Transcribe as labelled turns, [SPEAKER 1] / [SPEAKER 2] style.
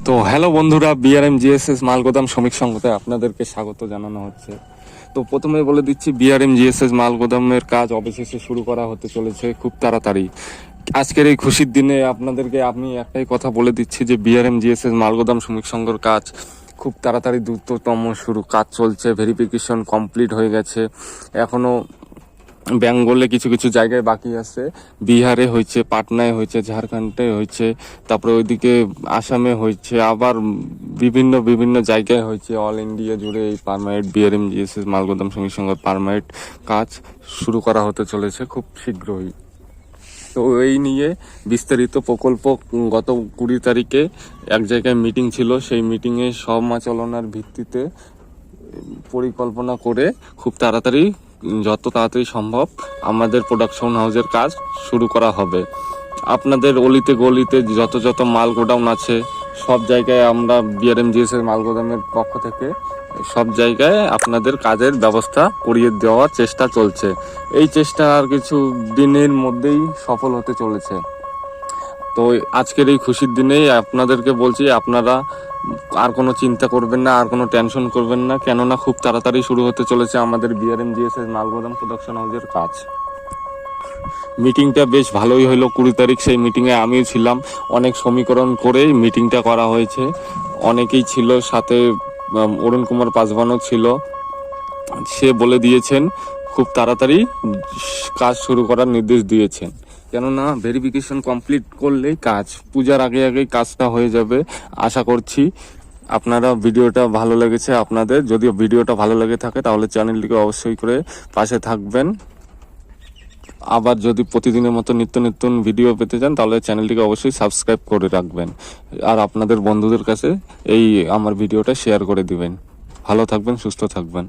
[SPEAKER 1] তো হ্যালো বন্ধুরা, BRM GSS মালগোদাম শ্রমিক সংঘতে আপনাদেরকে স্বাগত জানানো হচ্ছে। তো প্রথমে বলে দিচ্ছি, বিআরএম জিএসএস মালগোদামের কাজ অবশেষে শুরু করা হতে চলেছে খুব তাড়াতাড়ি। আজকের এই খুশির দিনে আপনাদেরকে আমি একটাই কথা বলে দিচ্ছি যে বিআরএম জিএসএস মালগোদাম শ্রমিক সংঘর কাজ খুব তাড়াতাড়ি দ্রুততম কাজ চলছে। ভেরিফিকেশন কমপ্লিট হয়ে গেছে, এখনো বেঙ্গলে কিছু কিছু জায়গায় বাকি আছে। বিহারে হয়েছে, পাটনায় হয়েছে, ঝাড়খণ্ডে হয়েছে, তারপরে ওইদিকে আসামে হয়েছে, আবার বিভিন্ন বিভিন্ন জায়গায় হয়েছে। অল ইন্ডিয়া জুড়ে এই পারমানেন্ট বিআরএম জিএসএস মালগোদাম শ্রমিক সংঘের পারমানেন্ট কাজ শুরু করা হতে চলেছে খুব শীঘ্রই। তো এই নিয়ে বিস্তারিত প্রকল্প গত 20 তারিখে এক জায়গায় মিটিং ছিল। সেই মিটিংয়ে সমালোচনার ভিত্তিতে পরিকল্পনা করে খুব তাড়াতাড়ি, যত তাড়াতাড়ি সম্ভব আমাদের প্রোডাকশন হাউসের কাজ শুরু করা হবে। আপনাদের অলিতে গলিতে যত যত মাল গোডাউন আছে সব জায়গায় আমরা বিআরএম জিএসএস মাল গোদামের পক্ষ থেকে সব জায়গায় আপনাদের কাজের ব্যবস্থা করিয়ে দেওয়ার চেষ্টা চলছে। এই চেষ্টা আর কিছু দিনের মধ্যেই সফল হতে চলেছে। তো আজকের এই খুশির দিনেই আপনাদেরকে বলছি, আপনারা আর কোনো চিন্তা করবেন না, আর কোনো টেনশন করবেন না, কেননা খুব তাড়াতাড়ি শুরু হতে চলেছে আমাদের বিআরএম জিএসএস মালগোদাম প্রোডাকশন হাউসের কাজ। মিটিংটা বেশ ভালোই হলো 20 তারিখ। সেই মিটিংয়ে আমিও ছিলাম। অনেক সমীকরণ করেই মিটিংটা করা হয়েছে। অনেকেই ছিল সাথে, অরুণ কুমার পাসবানও ছিল। সে বলে দিয়েছেন খুব তাড়াতাড়ি কাজ শুরু করার নির্দেশ দিয়েছেন, কেননা ভেরিফিকেশন কমপ্লিট করলেই কাজ পূজার আগে আগেই কাজটা হয়ে যাবে আশা করছি। আপনারা ভিডিওটা ভালো লেগেছে আপনাদের, যদি ভিডিওটা ভালো লেগে থাকে তাহলে চ্যানেলটিকে অবশ্যই করে পাশে থাকবেন। আবার যদি প্রতিদিনের মতো নিত্য নতুন ভিডিও পেতে চান তাহলে চ্যানেলটিকে অবশ্যই সাবস্ক্রাইব করে রাখবেন, আর আপনাদের বন্ধুদের কাছে এই আমার ভিডিওটা শেয়ার করে দিবেন। ভালো থাকবেন, সুস্থ থাকবেন।